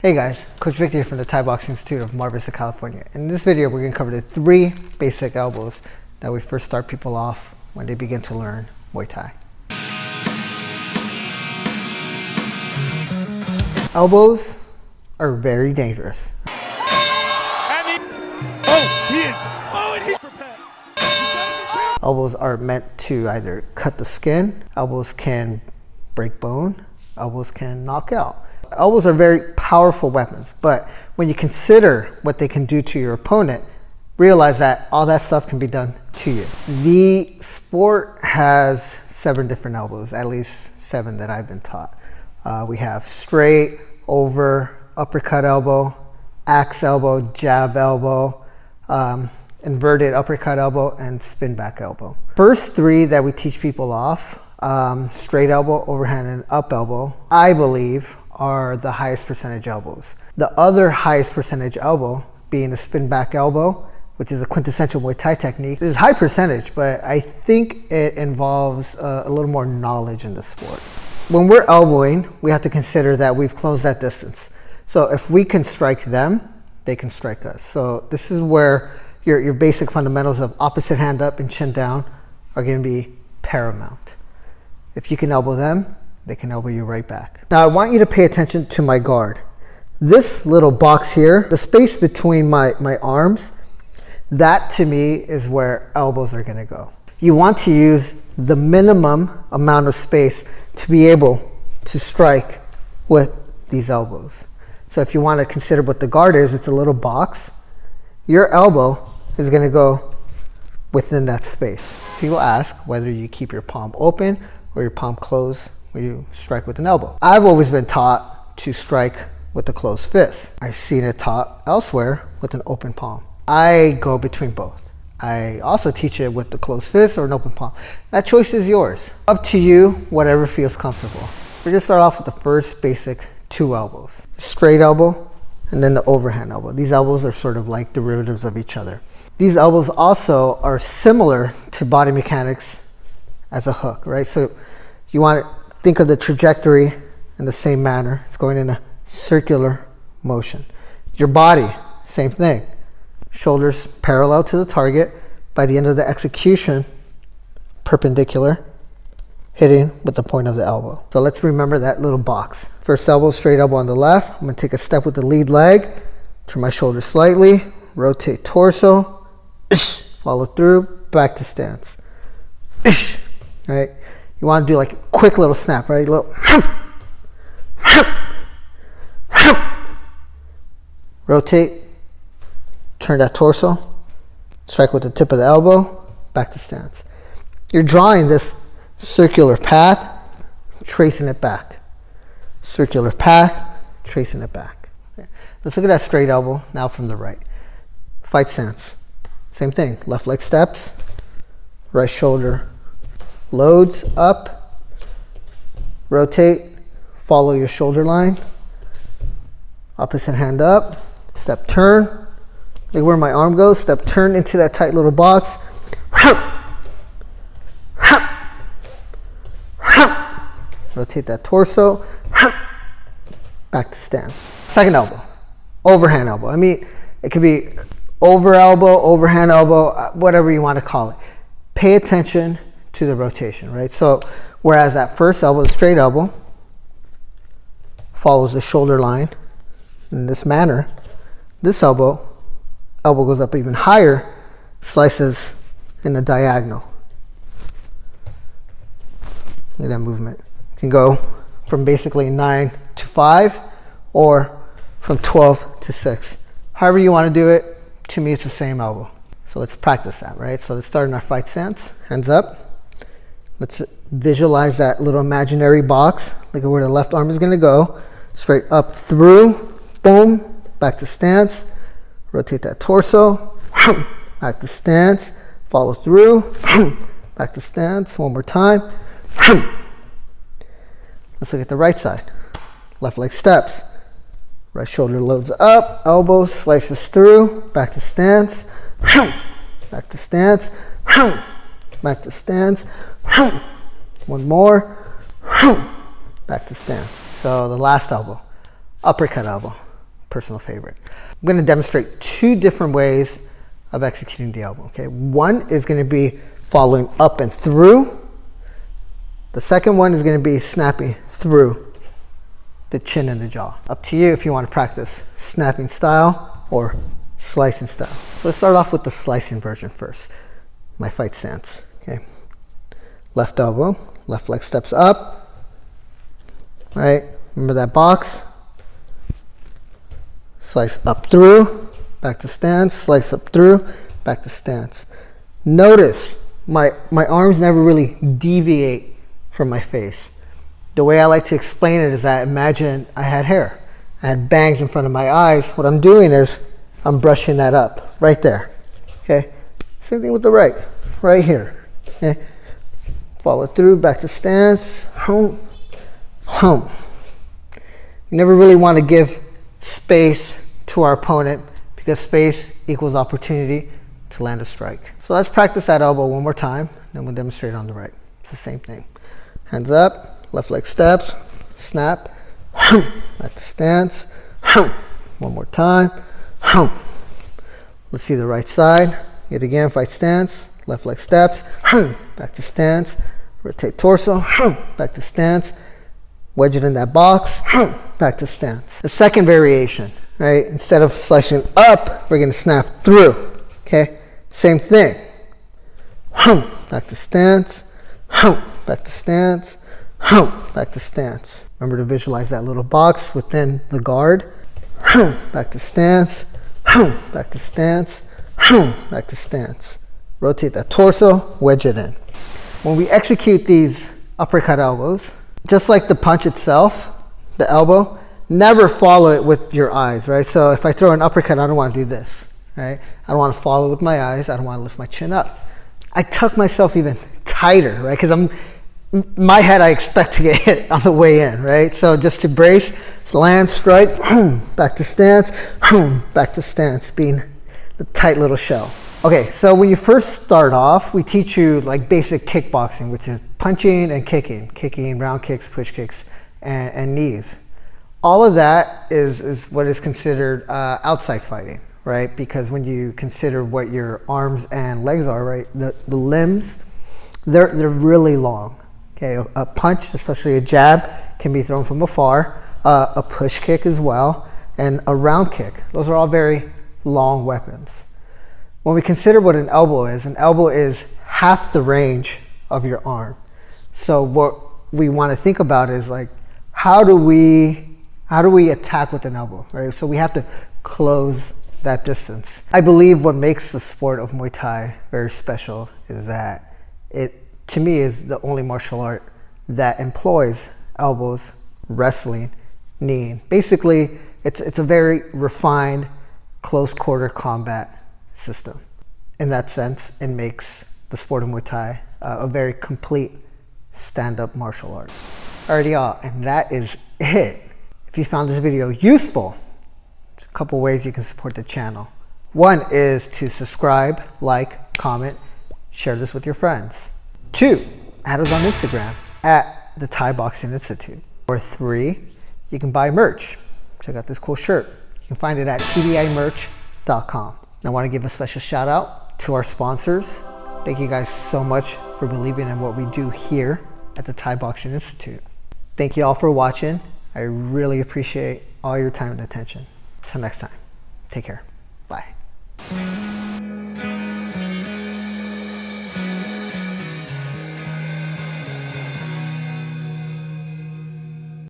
Hey guys, Coach Vic here from the Thai Boxing Institute of Mar Vista, California. In this video, we're going to cover the 3 basic elbows that we first start people off when they begin to learn Muay Thai. Elbows are very dangerous. Elbows are meant to either cut the skin, elbows can break bone, elbows can knock out. Elbows are very powerful weapons, but when you consider what they can do to your opponent, realize that all that stuff can be done to you. The sport has 7 different elbows, at least 7 that I've been taught. We have straight, over, uppercut elbow, axe elbow, jab elbow, inverted uppercut elbow, and spin back elbow. First 3 that we teach people off, straight elbow, overhand, and up elbow, I believe are the highest percentage elbows. The other highest percentage elbow being the spin back elbow, which is a quintessential Muay Thai technique. This is high percentage, but I think it involves a little more knowledge in the sport. When we're elbowing, we have to consider that we've closed that distance. So if we can strike them, they can strike us. So this is where your basic fundamentals of opposite hand up and chin down are going to be paramount. If you can elbow them, they can elbow you right back. Now I want you to pay attention to my guard. This little box here, the space between my arms, that to me is where elbows are gonna go. You want to use the minimum amount of space to be able to strike with these elbows. So if you want to consider what the guard is, it's a little box. Your elbow is gonna go within that space. People ask whether you keep your palm open or your palm closed when you strike with an elbow. I've always been taught to strike with a closed fist. I've seen it taught elsewhere with an open palm. I go between both. I also teach it with the closed fist or an open palm. That choice is yours. Up to you, whatever feels comfortable. We're gonna start off with the first basic 2 elbows. Straight elbow and then the overhand elbow. These elbows are sort of like derivatives of each other. These elbows also are similar to body mechanics as a hook, right? So you want to think of the trajectory in the same manner. It's going in a circular motion. Your body, same thing. Shoulders parallel to the target. By the end of the execution, perpendicular, hitting with the point of the elbow. So let's remember that little box. First elbow, straight elbow on the left. I'm going to take a step with the lead leg, turn my shoulder slightly, rotate torso, follow through, back to stance. Right? You want to do like a quick little snap, right? Little rotate, turn that torso, strike with the tip of the elbow, back to stance. You're drawing this circular path, tracing it back. Circular path, tracing it back. Okay. Let's look at that straight elbow now from the right. Fight stance. Same thing. Left leg steps, right shoulder loads up, rotate, follow your shoulder line, opposite hand up, step turn, like where my arm goes, step turn into that tight little box, rotate that torso, back to stance. Second elbow, overhand elbow. I mean, it could be over elbow, overhand elbow, whatever you want to call it. Pay attention to the rotation, right? So whereas that first elbow, the straight elbow, follows the shoulder line in this manner, this elbow goes up even higher, slices in the diagonal. Look at that movement. You can go from basically 9 to 5 or from 12 to 6. However you want to do it, to me it's the same elbow. So let's practice that, right? So let's start in our fight stance, hands up. Let's visualize that little imaginary box, like where the left arm is going to go. Straight up through, boom, back to stance. Rotate that torso, back to stance. Follow through, back to stance. One more time. Let's look at the right side. Left leg steps. Right shoulder loads up, elbow slices through, back to stance. Back to stance. Back to stance. One more. Back to stance. So the last elbow, uppercut elbow. personal favorite. I'm going to demonstrate two different ways of executing the elbow. Okay, one is going to be following up and through. The second one is going to be snapping through the chin and the jaw. Up to you if you want to practice snapping style or slicing style. So let's start off with the slicing version first. My fight stance. Okay, left elbow, left leg steps up. All right, remember that box. Slice up through, back to stance, slice up through, back to stance. Notice my arms never really deviate from my face. The way I like to explain it is that imagine I had hair. I had bangs in front of my eyes. What I'm doing is I'm brushing that up right there. Okay, same thing with the right here. Okay, follow through, back to stance, home, home. You never really want to give space to our opponent because space equals opportunity to land a strike. So let's practice that elbow one more time, then we'll demonstrate on the right. It's the same thing. Hands up, left leg steps, snap, back to stance, one more time. Let's see the right side. Yet again, fight stance, left leg steps, back to stance, rotate torso, back to stance, wedge it in that box, back to stance. The second variation, right? Instead of slicing up, we're going to snap through. Okay, same thing. Back to stance, back to stance, back to stance. Remember to visualize that little box within the guard. Back to stance, back to stance, back to stance. Rotate that torso, wedge it in. When we execute these uppercut elbows, just like the punch itself, the elbow, never follow it with your eyes, right? So if I throw an uppercut, I don't want to do this, right? I don't want to follow with my eyes. I don't want to lift my chin up. I tuck myself even tighter, right? Because my head, I expect to get hit on the way in, right? So just to brace, land, strike, back to stance, back to stance, being the tight little shell. Okay, so when you first start off, we teach you like basic kickboxing, which is punching and kicking, round kicks, push kicks, and knees. All of that is what is considered outside fighting, right? Because when you consider what your arms and legs are, right, the limbs, they're really long. Okay, a punch, especially a jab, can be thrown from afar. A push kick as well, and a round kick. Those are all very long weapons. When we consider what an elbow is half the range of your arm. So what we want to think about is like, how do we attack with an elbow, right? So we have to close that distance. I believe what makes the sport of Muay Thai very special is that it, to me, is the only martial art that employs elbows, wrestling, kneeing. Basically, it's a very refined, close quarter combat system. In that sense, it makes the sport of Muay Thai a very complete stand-up martial art. Alrighty, y'all, and that is it. If you found this video useful, there's a couple ways you can support the channel. One is to subscribe, like, comment, share this with your friends. 2, add us on Instagram at the Thai Boxing Institute. Or 3, you can buy merch. Check out this cool shirt. You can find it at tbimerch.com. I want to give a special shout out to our sponsors. Thank you guys so much for believing in what we do here at the Thai Boxing Institute. Thank you all for watching. I really appreciate all your time and attention. Until next time, take care. Bye.